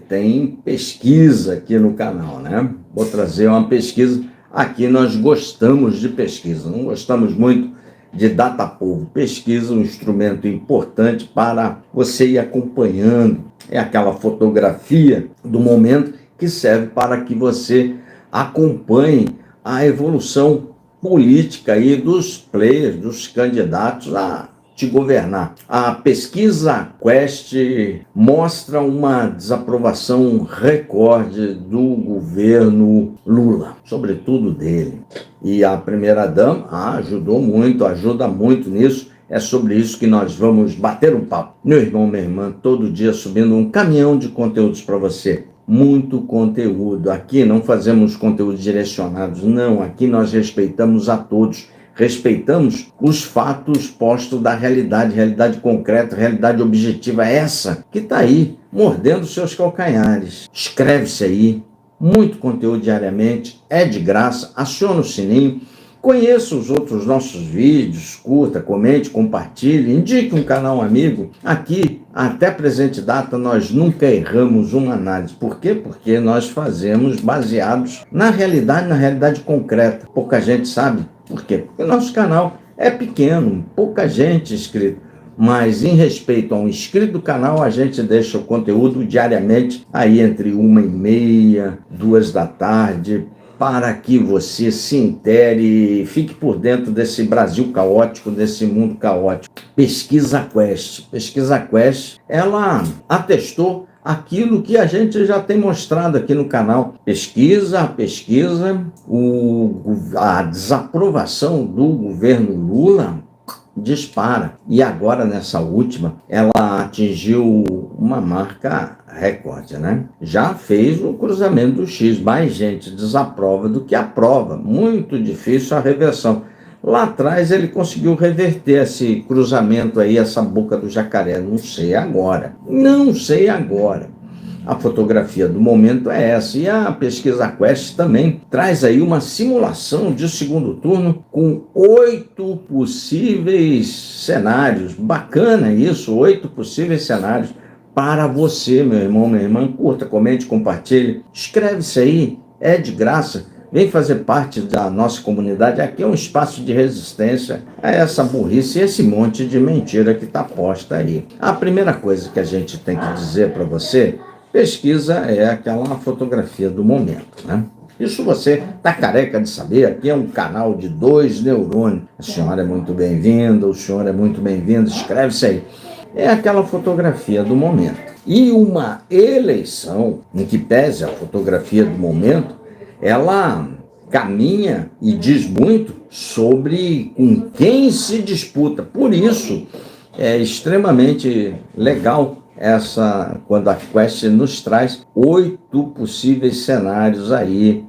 tem pesquisa aqui no canal, né? Vou trazer uma pesquisa. Aqui nós gostamos de pesquisa, não gostamos muito de data-povo. Pesquisa é um instrumento importante para você ir acompanhando. É aquela fotografia do momento que serve para que você acompanhe a evolução política aí dos players, dos candidatos a te governar. A pesquisa Quest mostra uma desaprovação recorde do governo Lula, sobretudo dele. E a primeira-dama ajudou muito, ajuda muito nisso. É sobre isso que nós vamos bater um papo. Meu irmão, minha irmã, todo dia subindo um caminhão de conteúdos para você. Muito conteúdo. Aqui não fazemos conteúdos direcionados, não. Aqui nós respeitamos a todos. Respeitamos os fatos postos da realidade, realidade concreta, realidade objetiva, essa que está aí, mordendo seus calcanhares. Inscreve-se aí, muito conteúdo diariamente, é de graça, aciona o sininho, conheça os outros nossos vídeos, curta, comente, compartilhe, indique um canal amigo. Aqui, até presente data, nós nunca erramos uma análise. Por quê? Porque nós fazemos baseados na realidade concreta. Pouca gente sabe. Por quê? Porque o nosso canal é pequeno, pouca gente inscrita. Mas em respeito ao inscrito do canal, a gente deixa o conteúdo diariamente, aí entre 1h30, 2 da tarde, para que você se intere e fique por dentro desse Brasil caótico, desse mundo caótico. Pesquisa Quest, ela atestou aquilo que a gente já tem mostrado aqui no canal. Pesquisa, a desaprovação do governo Lula dispara. E agora, nessa última, ela atingiu uma marca recorde, né? Já fez o cruzamento do X. Mais gente desaprova do que aprova. Muito difícil a reversão. Lá atrás ele conseguiu reverter esse cruzamento aí, essa boca do jacaré. Não sei agora. A fotografia do momento é essa. E a pesquisa Quest também traz aí uma simulação de segundo turno com 8 possíveis cenários. Bacana isso, 8 possíveis cenários para você, meu irmão, minha irmã. Curta, comente, compartilhe. Inscreve-se aí, é de graça. Vem fazer parte da nossa comunidade. Aqui é um espaço de resistência a essa burrice e esse monte de mentira que está posta aí. A primeira coisa que a gente tem que dizer para você, pesquisa é aquela fotografia do momento, né? Isso você está careca de saber. Aqui é um canal de 2 neurônios. A senhora é muito bem-vinda, o senhor é muito bem-vindo, inscreve-se aí. É aquela fotografia do momento. E uma eleição, em que pese a fotografia do momento, ela caminha e diz muito sobre com quem se disputa. Por isso, é extremamente legal quando a Quest nos traz 8 possíveis cenários aí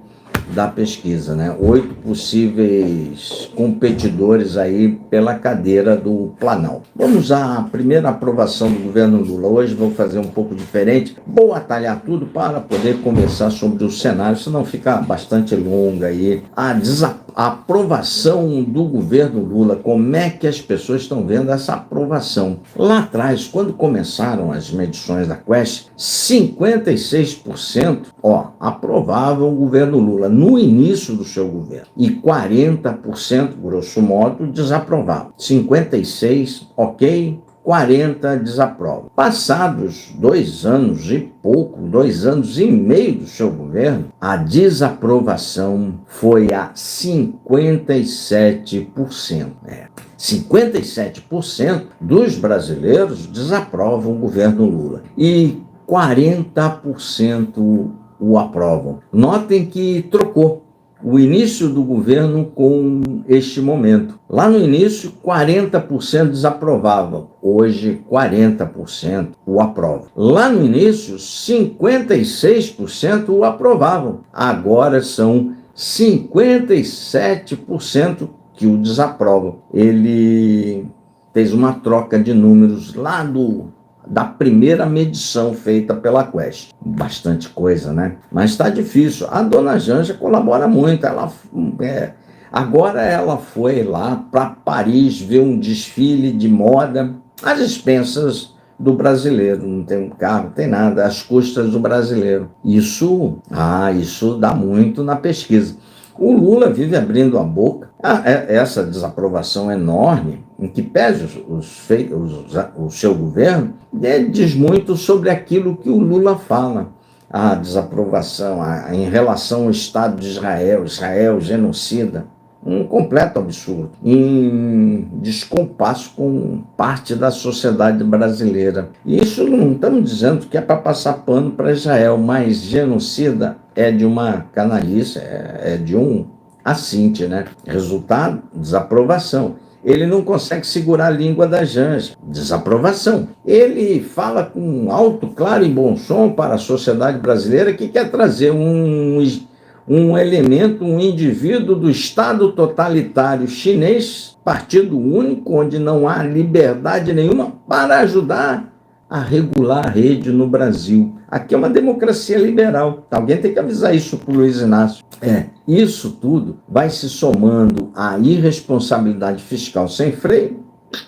da pesquisa, né? 8 possíveis competidores aí pela cadeira do Planalto. Vamos à primeira aprovação do governo Lula. Hoje vou fazer um pouco diferente, vou atalhar tudo para poder conversar sobre o cenário, senão fica bastante longa aí. A aprovação do governo Lula, como é que as pessoas estão vendo essa aprovação? Lá atrás, quando começaram as medições da Quest, 56% aprovavam o governo Lula no início do seu governo e 40%, grosso modo, desaprovavam. 56%, ok, 40% desaprovam. Passados 2 anos e pouco, 2 anos e meio do seu governo, a desaprovação foi a 57%. 57% dos brasileiros desaprovam o governo Lula e 40% o aprovam. Notem que trocou o início do governo com este momento. Lá no início, 40% desaprovavam. Hoje, 40% o aprovam. Lá no início, 56% o aprovavam. Agora são 57% que o desaprovam. Ele fez uma troca de números lá da primeira medição feita pela Quest. Bastante coisa, né? Mas está difícil. A dona Janja colabora muito. Agora ela foi lá para Paris ver um desfile de moda às expensas do brasileiro, não tem um carro, não tem nada, às custas do brasileiro. Isso dá muito na pesquisa. O Lula vive abrindo a boca. Essa desaprovação enorme, em que pese o seu governo, diz muito sobre aquilo que o Lula fala. A desaprovação em relação ao Estado de Israel genocida, um completo absurdo, em descompasso com parte da sociedade brasileira. E isso não estamos dizendo que é para passar pano para Israel, mas genocida é de uma canalice, é de um assinte, né? Resultado, desaprovação. Ele não consegue segurar a língua da Janja, desaprovação. Ele fala com alto, claro e bom som para a sociedade brasileira que quer trazer um elemento, um indivíduo do Estado totalitário chinês, partido único, onde não há liberdade nenhuma, para ajudar a regular a rede no Brasil. Aqui é uma democracia liberal. Alguém tem que avisar isso para o Luiz Inácio. Isso tudo vai se somando à irresponsabilidade fiscal sem freio,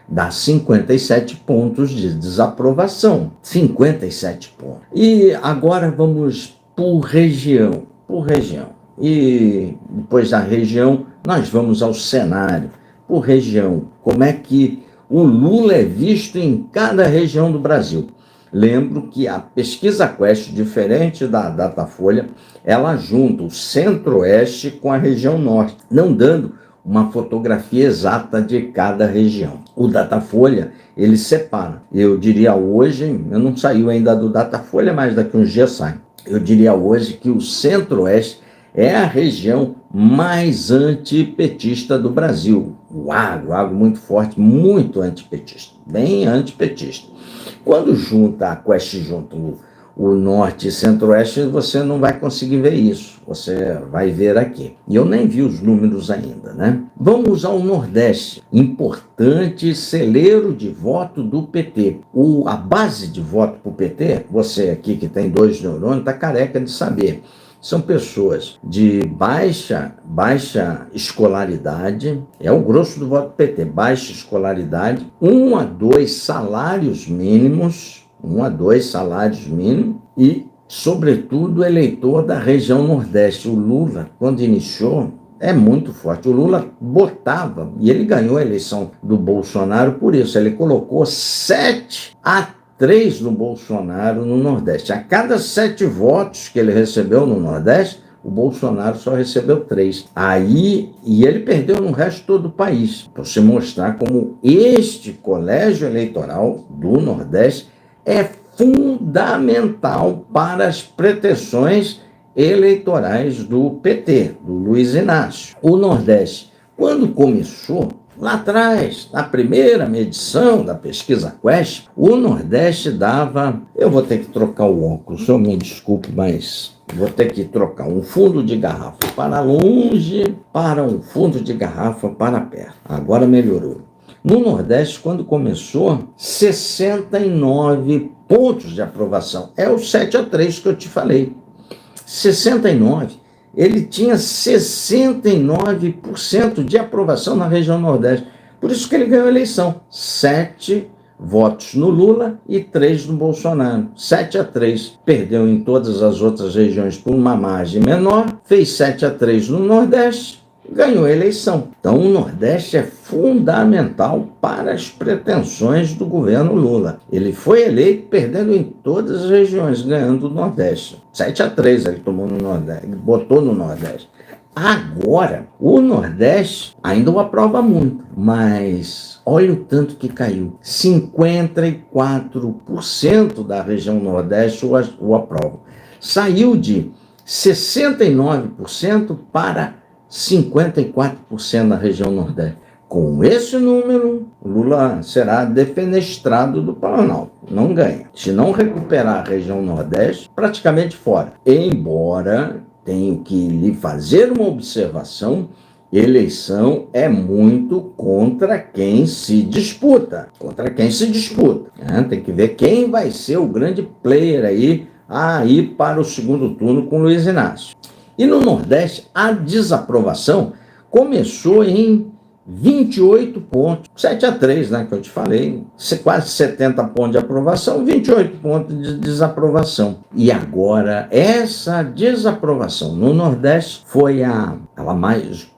dá 57 pontos de desaprovação. 57 pontos. E agora vamos por região. E depois da região, nós vamos ao cenário. Por região, como é que o Lula é visto em cada região do Brasil? Lembro que a pesquisa Quest, diferente da Datafolha, ela junta o centro-oeste com a região norte, não dando uma fotografia exata de cada região. O Datafolha, ele separa. Eu diria hoje, eu não saiu ainda do Datafolha, mas daqui uns dias sai. Eu diria hoje que o centro-oeste é a região mais antipetista do Brasil. O agro muito forte, muito antipetista, bem antipetista. Quando junta a Quest junto o norte e centro-oeste, você não vai conseguir ver isso. Você vai ver aqui. E eu nem vi os números ainda, né? Vamos ao Nordeste. Importante celeiro de voto do PT. A base de voto para o PT, você aqui que tem 2 neurônios, está careca de saber. São pessoas de baixa escolaridade, é o grosso do voto do PT, baixa escolaridade, 1 a 2 salários mínimos, e, sobretudo, eleitor da região Nordeste. O Lula, quando iniciou, é muito forte. O Lula botava, e ele ganhou a eleição do Bolsonaro por isso, ele colocou 7-3 no Bolsonaro no Nordeste. A cada 7 votos que ele recebeu no Nordeste, o Bolsonaro só recebeu 3. E ele perdeu no resto todo o país, para se mostrar como este colégio eleitoral do Nordeste é fundamental para as pretensões eleitorais do PT, do Luiz Inácio. O Nordeste, quando começou, lá atrás, na primeira medição da pesquisa Quest, o Nordeste dava... Eu vou ter que trocar o óculos, o senhor me desculpe, mas vou ter que trocar um fundo de garrafa para longe para um fundo de garrafa para perto. Agora melhorou. No Nordeste, quando começou, 69 pontos de aprovação. É o 7-3 que eu te falei. 69. Ele tinha 69% de aprovação na região Nordeste. Por isso que ele ganhou a eleição. 7 votos no Lula e 3 no Bolsonaro. 7-3. Perdeu em todas as outras regiões por uma margem menor. Fez 7-3 no Nordeste. Ganhou a eleição. Então, o Nordeste é fundamental para as pretensões do governo Lula. Ele foi eleito perdendo em todas as regiões, ganhando o Nordeste. 7-3 ele tomou no Nordeste, ele botou no Nordeste. Agora, o Nordeste ainda o aprova muito, mas olha o tanto que caiu. 54% da região Nordeste o aprova. Saiu de 69% para 54% na região Nordeste. Com esse número, Lula será defenestrado do Planalto. Não ganha. Se não recuperar a região Nordeste, praticamente fora. Embora tenho que lhe fazer uma observação, eleição é muito contra quem se disputa. Tem que ver quem vai ser o grande player aí a ir para o segundo turno com Luiz Inácio. E no Nordeste, a desaprovação começou em 28 pontos, 7-3, né, que eu te falei, quase 70 pontos de aprovação, 28 pontos de desaprovação. E agora, essa desaprovação no Nordeste foi ela mais,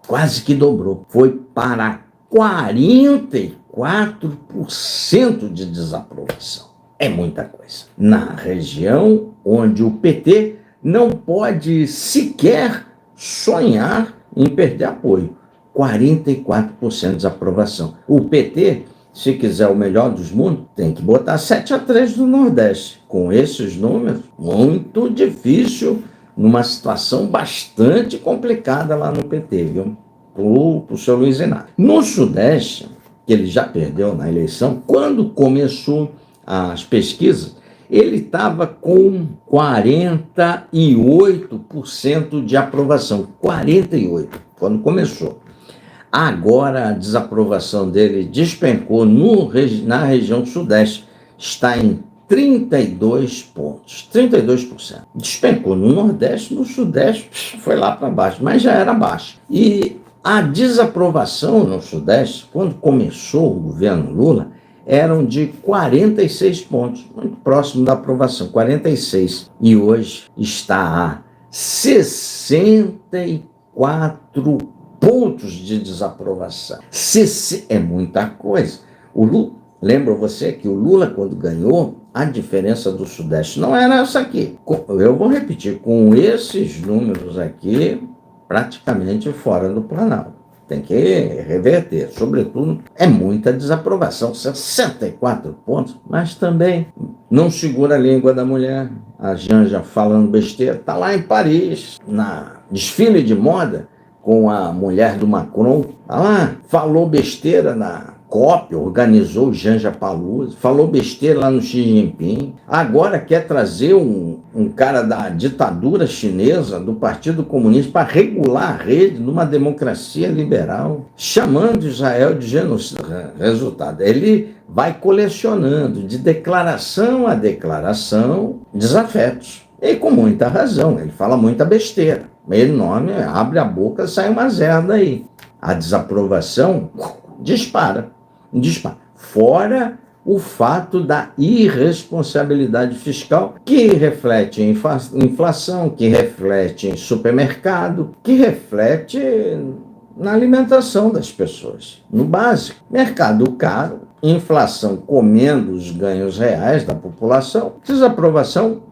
quase que dobrou, foi para 44% de desaprovação. É muita coisa. Na região onde o PT não pode sequer sonhar em perder apoio. 44% de desaprovação. O PT, se quiser o melhor dos mundos, tem que botar 7-3 no Nordeste. Com esses números, muito difícil, numa situação bastante complicada lá no PT, viu? Pro seu Luiz Inácio. No Sudeste, que ele já perdeu na eleição, quando começou as pesquisas, ele estava com 48% de aprovação. 48%, quando começou. Agora a desaprovação dele despencou na região Sudeste, está em 32 pontos, 32%. Despencou no Nordeste, no Sudeste foi lá para baixo, mas já era baixo. E a desaprovação no Sudeste, quando começou o governo Lula, eram de 46 pontos, muito próximo da aprovação, 46. E hoje está a 64 pontos de desaprovação. É muita coisa. Lembra você que o Lula, quando ganhou, a diferença do Sudeste não era essa aqui. Eu vou repetir, com esses números aqui, praticamente fora do Planalto. Tem que reverter. Sobretudo, é muita desaprovação. 64 pontos, mas também não segura a língua da mulher. A Janja falando besteira. Está lá em Paris, na desfile de moda, com a mulher do Macron. Tá lá, falou besteira na COP, organizou o Janja Palooza, falou besteira lá no Xi Jinping. Agora quer trazer um cara da ditadura chinesa, do Partido Comunista, para regular a rede numa democracia liberal, chamando Israel de genocida. Resultado, ele vai colecionando de declaração a declaração desafetos. E com muita razão, ele fala muita besteira. Ele nome, abre a boca, sai uma zerda aí. A desaprovação dispara. Fora o fato da irresponsabilidade fiscal, que reflete em inflação, que reflete em supermercado, que reflete na alimentação das pessoas, no básico. Mercado caro, inflação comendo os ganhos reais da população, desaprovação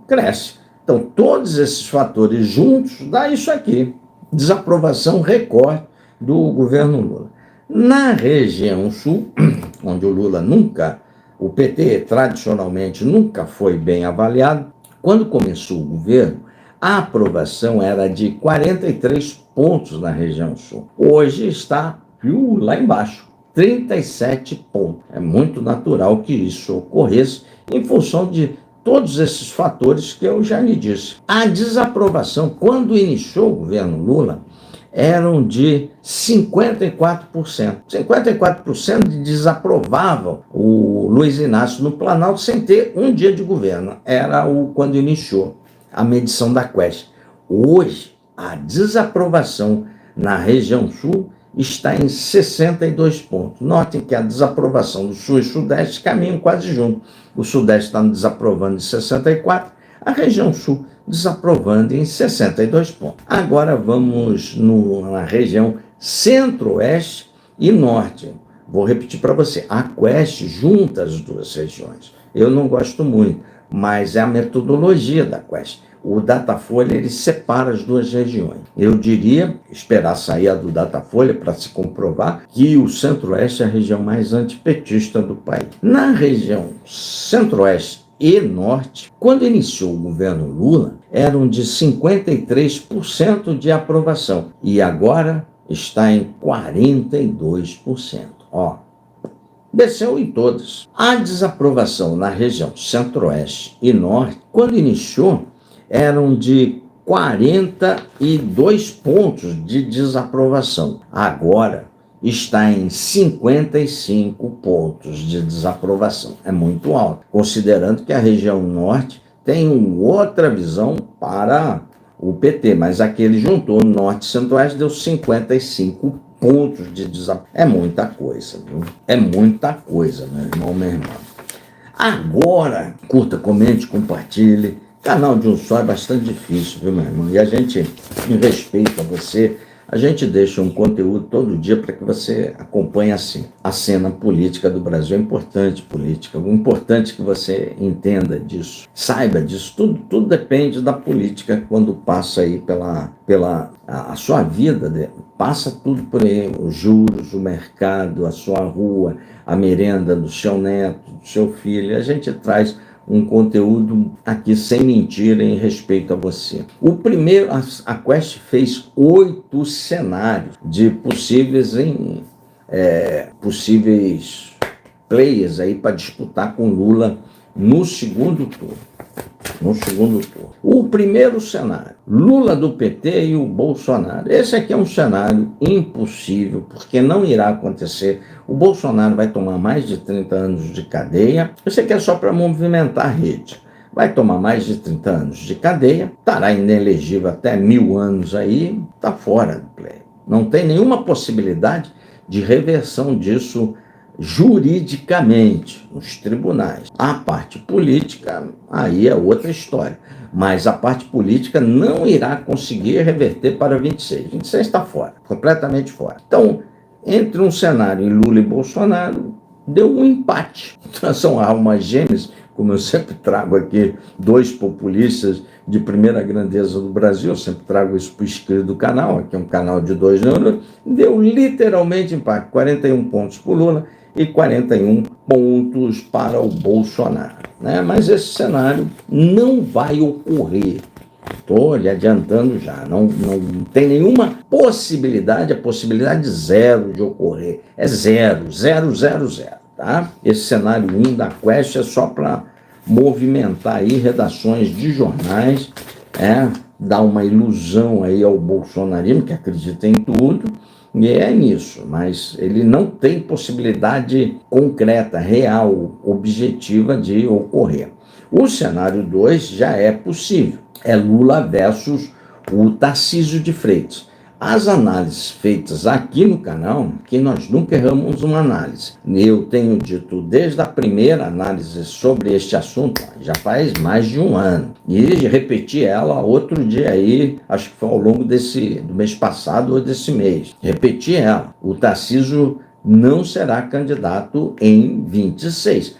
cresce. Então, todos esses fatores juntos dá isso aqui, desaprovação recorde do governo Lula. Na região sul, onde o PT tradicionalmente nunca foi bem avaliado, quando começou o governo, a aprovação era de 43 pontos na região sul. Hoje está lá embaixo, 37 pontos. É muito natural que isso ocorresse em função de todos esses fatores que eu já lhe disse. A desaprovação, quando iniciou o governo Lula, eram de 54%. 54% desaprovavam o Luiz Inácio no Planalto sem ter um dia de governo. Era quando iniciou a medição da Quest. Hoje, a desaprovação na região sul está em 62 pontos. Notem que a desaprovação do Sul e Sudeste caminham quase junto. O Sudeste está desaprovando em 64, a região Sul desaprovando em 62 pontos. Agora vamos na região Centro-Oeste e Norte. Vou repetir para você, a Quest junta as duas regiões. Eu não gosto muito, mas é a metodologia da Quest. O Datafolha, ele separa as duas regiões. Eu diria, esperar sair a do Datafolha para se comprovar, que o Centro-Oeste é a região mais antipetista do país. Na região Centro-Oeste e Norte, quando iniciou o governo Lula, eram de 53% de aprovação. E agora está em 42%. Desceu em todas. A desaprovação na região Centro-Oeste e Norte, quando iniciou, eram de 42 pontos de desaprovação. Agora está em 55 pontos de desaprovação. É muito alto, considerando que a região Norte tem outra visão para o PT, mas aqui ele juntou Norte e Centro-Oeste, deu 55 pontos de desaprovação. É muita coisa, viu? É muita coisa, meu irmão, minha irmã. Agora, curta, comente, compartilhe. Canal de um só é bastante difícil, viu, meu irmão? E a gente, em respeito a você, a gente deixa um conteúdo todo dia para que você acompanhe assim. A cena política do Brasil é importante, política. É importante que você entenda disso, saiba disso. Tudo depende da política quando passa aí pela a sua vida, passa tudo por aí. Os juros, o mercado, a sua rua, a merenda do seu neto, do seu filho. A gente traz um conteúdo aqui sem mentira em respeito a você. O primeiro, a Quest fez 8 cenários de possíveis players aí para disputar com Lula no segundo turno. O primeiro cenário, Lula do PT e o Bolsonaro. Esse aqui é um cenário impossível, porque não irá acontecer. O Bolsonaro vai tomar mais de 30 anos de cadeia. Isso aqui é só para movimentar a rede. Vai tomar mais de 30 anos de cadeia, estará inelegível até 1000 anos aí, está fora do play. Não tem nenhuma possibilidade de reversão disso juridicamente nos tribunais. A parte política, aí é outra história. Mas a parte política não irá conseguir reverter para 26. 26 está fora, completamente fora. Então, entre um cenário em Lula e Bolsonaro, deu um empate. São almas gêmeas, como eu sempre trago aqui, 2 populistas de primeira grandeza do Brasil, eu sempre trago isso para o inscrito do canal, aqui é um canal de 2 neurônios, deu literalmente empate, 41 pontos para o Lula e 41 pontos para o Bolsonaro, né? Mas esse cenário não vai ocorrer. Estou lhe adiantando já, não tem nenhuma possibilidade, a possibilidade zero de ocorrer. É zero, tá? Esse cenário 1 da Quest é só para movimentar aí redações de jornais, dar uma ilusão aí ao bolsonarismo, que acredita em tudo, e é nisso, mas ele não tem possibilidade concreta, real, objetiva de ocorrer. O cenário 2 já é possível, é Lula versus o Tarcísio de Freitas. As análises feitas aqui no canal, que nós nunca erramos uma análise. Eu tenho dito desde a primeira análise sobre este assunto, já faz mais de 1 ano. E repeti ela outro dia aí, acho que foi ao longo do mês passado ou desse mês. Repeti ela. O Tarcísio não será candidato em 26.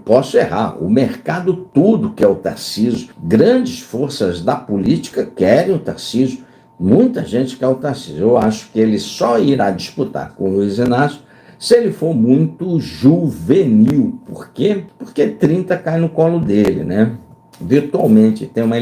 Posso errar, o mercado tudo quer o Tarcísio. Grandes forças da política querem o Tarcísio. Muita gente quer o Tarcísio. Eu acho que ele só irá disputar com o Luiz Inácio se ele for muito juvenil. Por quê? Porque 30 cai no colo dele, né? Virtualmente tem uma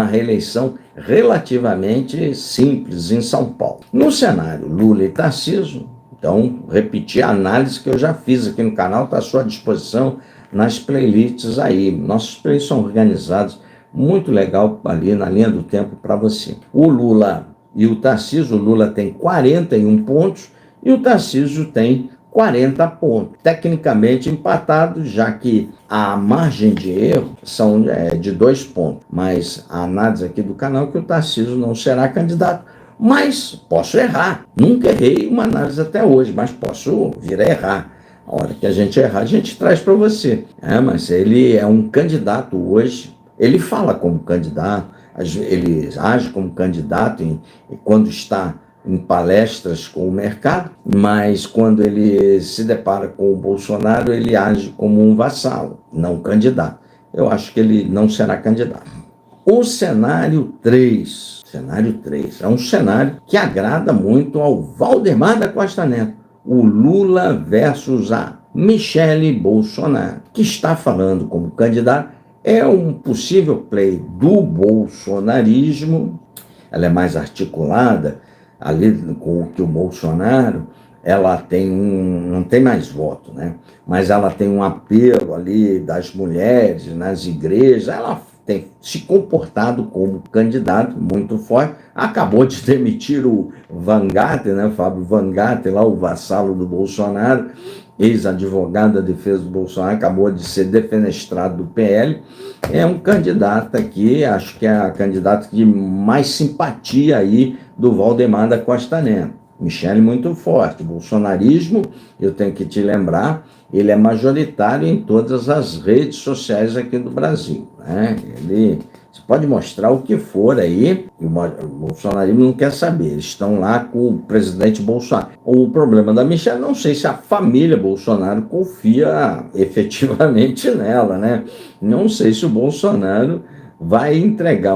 reeleição relativamente simples em São Paulo. No cenário Lula e Tarcísio, então, repetir a análise que eu já fiz aqui no canal, está à sua disposição nas playlists aí. Nossos playlists são organizados, muito legal ali na linha do tempo para você. O Lula e o Tarcísio, o Lula tem 41 pontos e o Tarcísio tem 40 pontos. Tecnicamente empatados, já que a margem de erro são de 2 pontos. Mas a análise aqui do canal é que o Tarcísio não será candidato. Mas posso errar. Nunca errei uma análise até hoje, mas posso vir a errar. A hora que a gente errar, a gente traz para você. Mas ele é um candidato hoje. Ele fala como candidato, ele age como candidato quando está em palestras com o mercado, mas quando ele se depara com o Bolsonaro, ele age como um vassalo, não candidato. Eu acho que ele não será candidato. O cenário 3 é um cenário que agrada muito ao Valdemar da Costa Neto, o Lula versus a Michele Bolsonaro, que está falando como candidato. É um possível play do bolsonarismo, ela é mais articulada, ali com o que o Bolsonaro, ela não tem mais voto, né? Mas ela tem um apelo ali das mulheres, nas igrejas, ela tem se comportado como candidato muito forte. Acabou de demitir o Van Gatten, né, Fábio Van Gatten, lá, o vassalo do Bolsonaro, ex-advogado da defesa do Bolsonaro, acabou de ser defenestrado do PL. É um candidato aqui, acho que é a candidata de mais simpatia aí do Valdemar da Costa Neto. Michele muito forte. Bolsonarismo, eu tenho que te lembrar, ele é majoritário em todas as redes sociais aqui do Brasil, né? Você pode mostrar o que for aí, o bolsonarismo não quer saber, eles estão lá com o presidente Bolsonaro. O problema da Michele, não sei se a família Bolsonaro confia efetivamente nela, né? Não sei se o Bolsonaro vai entregar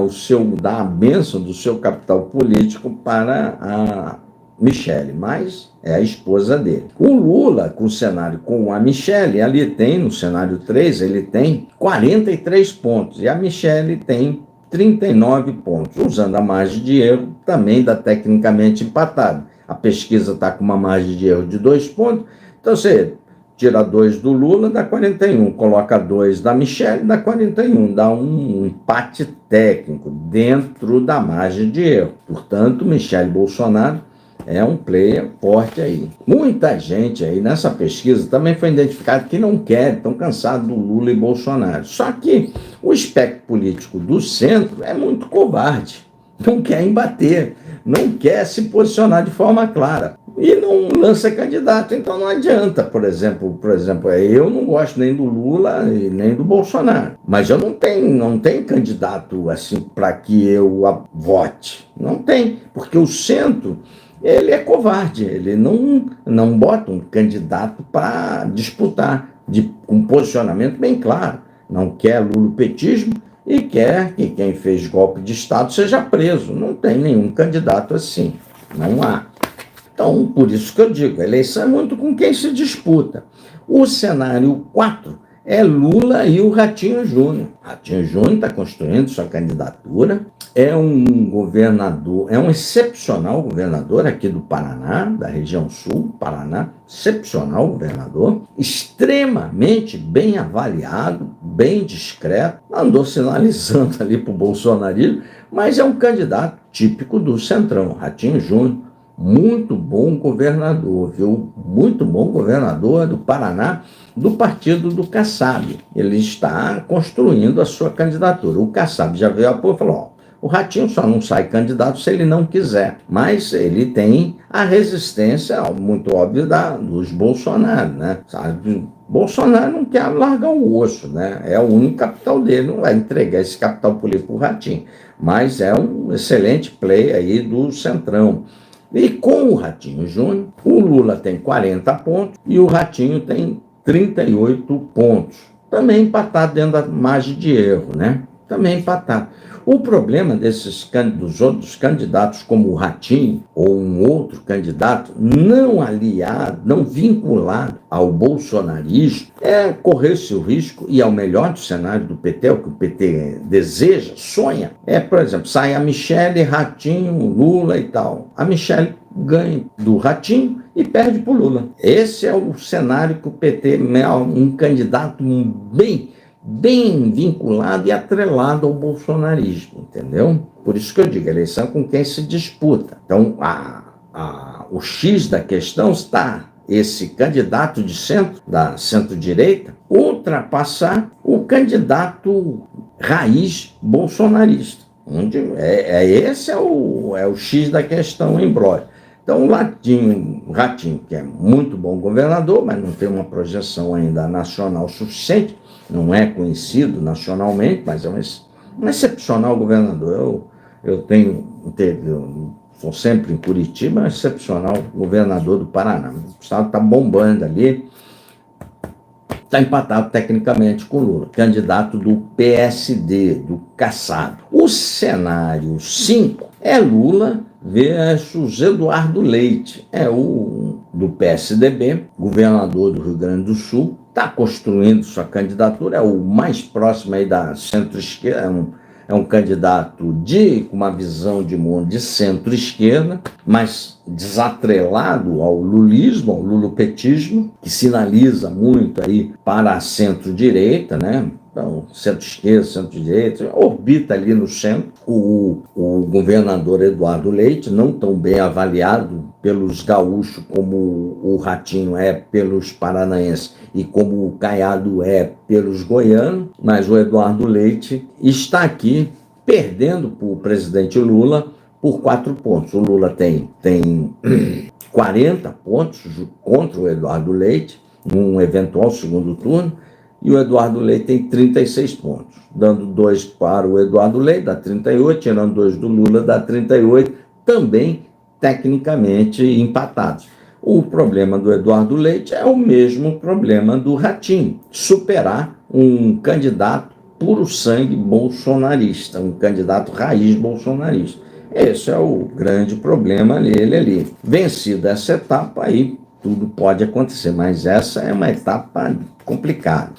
dar a bênção do seu capital político para a Michele, mas é a esposa dele. O Lula, com o cenário com a Michele, ali tem, no cenário 3, ele tem 43 pontos, e a Michele tem 39 pontos, usando a margem de erro, também dá tecnicamente empatado. A pesquisa está com uma margem de erro de 2 pontos, então você tira 2 do Lula, dá 41, coloca 2 da Michele, dá 41, dá um empate técnico dentro da margem de erro. Portanto, Michele Bolsonaro é um player forte aí. Muita gente aí nessa pesquisa também foi identificado que não quer, estão cansados do Lula e Bolsonaro. Só que o espectro político do centro é muito covarde, não quer embater, não quer se posicionar de forma clara e não lança candidato. Então não adianta, por exemplo, eu não gosto nem do Lula e nem do Bolsonaro, mas eu não tenho candidato assim para que eu vote. Não tem, porque o centro ele é covarde, ele não bota um candidato para disputar, com um posicionamento bem claro. Não quer lulopetismo e quer que quem fez golpe de Estado seja preso. Não tem nenhum candidato assim, não há. Então, por isso que eu digo, a eleição é muito com quem se disputa. O cenário 4 é Lula e o Ratinho Júnior. Ratinho Júnior está construindo sua candidatura, é um governador, é um excepcional governador aqui do Paraná, da região sul, Paraná, excepcional governador, extremamente bem avaliado, bem discreto, andou sinalizando ali para o bolsonarismo, mas é um candidato típico do Centrão, Ratinho Júnior. Muito bom governador, viu? Muito bom governador do Paraná, do partido do Kassab. Ele está construindo a sua candidatura. O Kassab já veio a pôr e falou, ó, o Ratinho só não sai candidato se ele não quiser, mas ele tem a resistência muito óbvia dos Bolsonaro, né? Sabe? Bolsonaro não quer largar o osso, né? É o único capital dele, não vai entregar esse capital político para o Ratinho, mas é um excelente play aí do Centrão. E com o Ratinho Júnior, o Lula tem 40 pontos e o Ratinho tem 38 pontos. Também empatado dentro da margem de erro, né? Também empatado. O problema dos outros candidatos, como o Ratinho ou um outro candidato, não aliado, não vinculado ao bolsonarismo, é correr-se o risco, e é o melhor do cenário do PT, o que o PT deseja, sonha, por exemplo, sai a Michele, Ratinho, Lula e tal. A Michele ganha do Ratinho e perde para o Lula. Esse é o cenário que o PT é um candidato bem vinculado e atrelado ao bolsonarismo, entendeu? Por isso que eu digo, a eleição é com quem se disputa. Então, o X da questão está esse candidato de centro, da centro-direita, ultrapassar o candidato raiz bolsonarista. Esse é o X da questão em brolho. Então, o Ratinho, que é muito bom governador, mas não tem uma projeção ainda nacional suficiente, não é conhecido nacionalmente, mas é um excepcional governador. Eu sou sempre em Curitiba, é um excepcional governador do Paraná. O estado está bombando ali, está empatado tecnicamente com o Lula, candidato do PSD, do Kassab. O cenário 5 é Lula versus Eduardo Leite, o do PSDB, governador do Rio Grande do Sul, está construindo sua candidatura, é o mais próximo aí da centro-esquerda, é um candidato com uma visão de mundo de centro-esquerda, mas desatrelado ao lulismo, ao lulopetismo, que sinaliza muito aí para a centro-direita, né? então, centro-esquerda, centro-direita, orbita ali no centro. O governador Eduardo Leite, não tão bem avaliado pelos gaúchos como o Ratinho é pelos paranaenses e como o Caiado é pelos goianos, mas o Eduardo Leite está aqui perdendo para o presidente Lula por 4 pontos. O Lula tem 40 pontos contra o Eduardo Leite, num eventual segundo turno, e o Eduardo Leite tem 36 pontos, dando 2 para o Eduardo Leite, dá 38, tirando 2 do Lula, dá 38, também tecnicamente empatados. O problema do Eduardo Leite é o mesmo problema do Ratinho, superar um candidato puro sangue bolsonarista, um candidato raiz bolsonarista. Esse é o grande problema dele ali. Vencida essa etapa, aí tudo pode acontecer, mas essa é uma etapa complicada.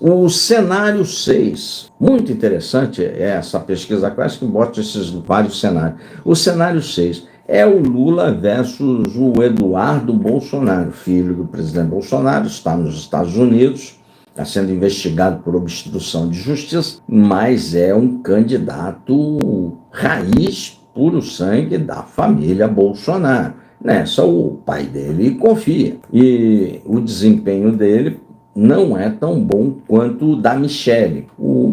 O cenário 6, muito interessante essa pesquisa clássica que bota esses vários cenários. O cenário 6 é o Lula versus o Eduardo Bolsonaro, filho do presidente Bolsonaro, está nos Estados Unidos, está sendo investigado por obstrução de justiça, mas é um candidato raiz, puro sangue da família Bolsonaro. Nessa, o pai dele confia. E o desempenho dele não é tão bom quanto o da Michelle.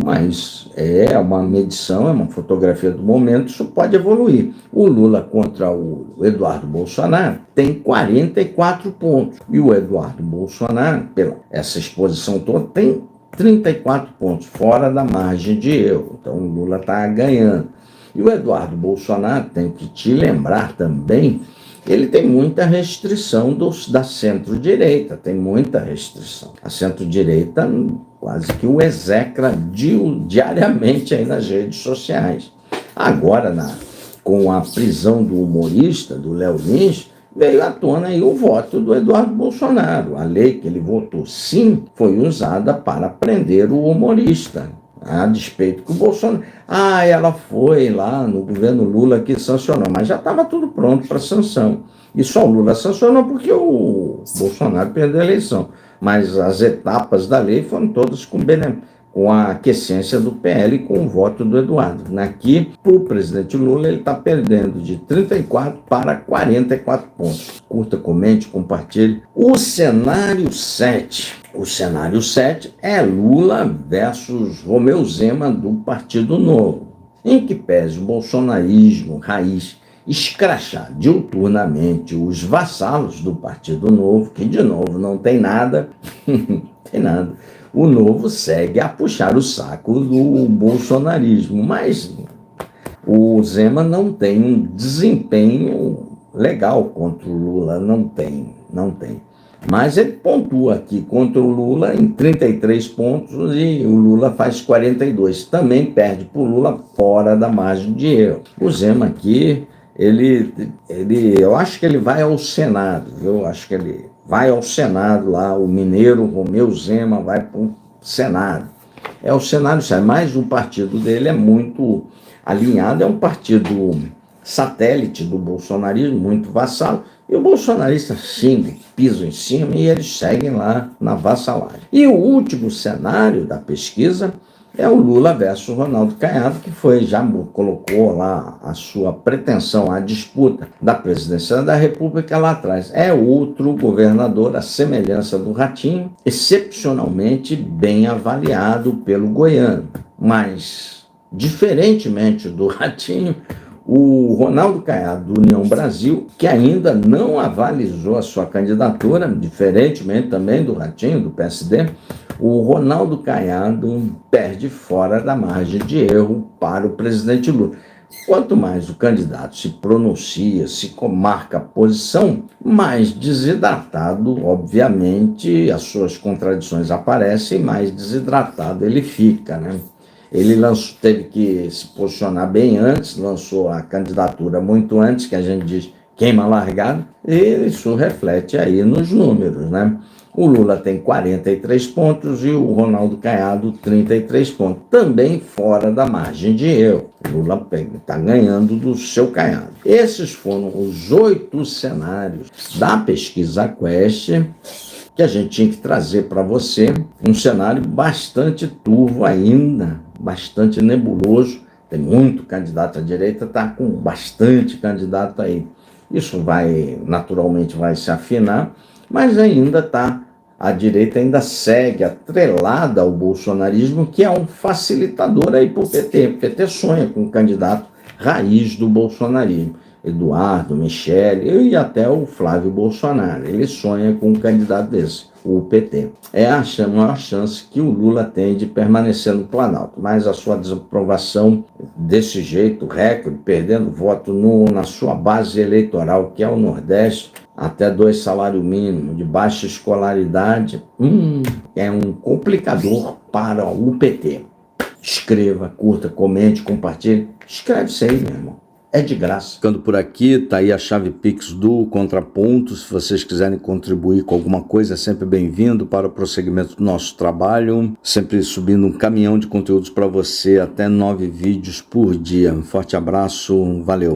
Mas é uma medição, é uma fotografia do momento, isso pode evoluir. O Lula contra o Eduardo Bolsonaro tem 44 pontos. E o Eduardo Bolsonaro, pela essa exposição toda, tem 34 pontos, fora da margem de erro. Então o Lula está ganhando. E o Eduardo Bolsonaro, tem que te lembrar também, ele tem muita restrição da centro-direita, tem muita restrição. A centro-direita quase que o execra diariamente aí nas redes sociais. Agora, com a prisão do humorista, do Léo Lins, veio à tona aí o voto do Eduardo Bolsonaro. A lei que ele votou sim foi usada para prender o humorista, a despeito que o Bolsonaro... ela foi lá no governo Lula que sancionou, mas já estava tudo pronto para sanção. E só o Lula sancionou porque o Bolsonaro perdeu a eleição. Mas as etapas da lei foram todas com a aquiescência do PL e com o voto do Eduardo. Aqui, o presidente Lula está perdendo de 34 para 44 pontos. Curta, comente, compartilhe. O cenário 7. O cenário 7 é Lula versus Romeu Zema do Partido Novo, em que pese o bolsonarismo raiz escrachar diuturnamente os vassalos do Partido Novo, que de novo não tem nada, tem nada. O Novo segue a puxar o saco do bolsonarismo, mas o Zema não tem um desempenho legal contra o Lula, não tem. Mas ele pontua aqui contra o Lula em 33 pontos e o Lula faz 42. Também perde para o Lula fora da margem de erro. O Zema aqui, eu acho que ele vai ao Senado, eu acho que ele vai ao Senado lá, o mineiro Romeu Zema vai para o Senado. É o Senado, mas o partido dele é muito alinhado, é um partido satélite do bolsonarismo, muito vassalo, e o bolsonarista xinga, pisa em cima e eles seguem lá na vassalagem. E o último cenário da pesquisa é o Lula versus Ronaldo Caiado, que já colocou lá a sua pretensão à disputa da presidência da República lá atrás. É outro governador, à semelhança do Ratinho, excepcionalmente bem avaliado pelo goiano. Mas, diferentemente do Ratinho, o Ronaldo Caiado, do União Brasil, que ainda não avalizou a sua candidatura, diferentemente também do Ratinho, do PSD, o Ronaldo Caiado perde fora da margem de erro para o presidente Lula. Quanto mais o candidato se pronuncia, se marca a posição, mais desidratado, obviamente, as suas contradições aparecem, mais desidratado ele fica, né? Ele teve que se posicionar bem antes, lançou a candidatura muito antes, que a gente diz queima largado, e isso reflete aí nos números, né? O Lula tem 43 pontos e o Ronaldo Caiado 33 pontos, também fora da margem de erro. O Lula está ganhando do seu Caiado. Esses foram os 8 cenários da pesquisa Quest que a gente tinha que trazer para você um cenário bastante turvo ainda, bastante nebuloso. Tem muito candidato à direita, está com bastante candidato aí. Isso naturalmente vai se afinar, mas ainda está, a direita ainda segue atrelada ao bolsonarismo, que é um facilitador aí para o PT. O PT sonha com um candidato raiz do bolsonarismo. Eduardo, Michele e até o Flávio Bolsonaro. Ele sonha com um candidato desse, o PT. É a maior chance que o Lula tem de permanecer no Planalto, mas a sua desaprovação desse jeito, recorde, perdendo voto na sua base eleitoral, que é o Nordeste, até 2 salários mínimos, de baixa escolaridade, é um complicador para o PT. Escreva, curta, comente, compartilhe. Escreve isso aí, meu irmão. É de graça. Ficando por aqui, tá aí a chave Pix do Contraponto. Se vocês quiserem contribuir com alguma coisa, é sempre bem-vindo para o prosseguimento do nosso trabalho. Sempre subindo um caminhão de conteúdos para você, até 9 vídeos por dia. Um forte abraço, valeu.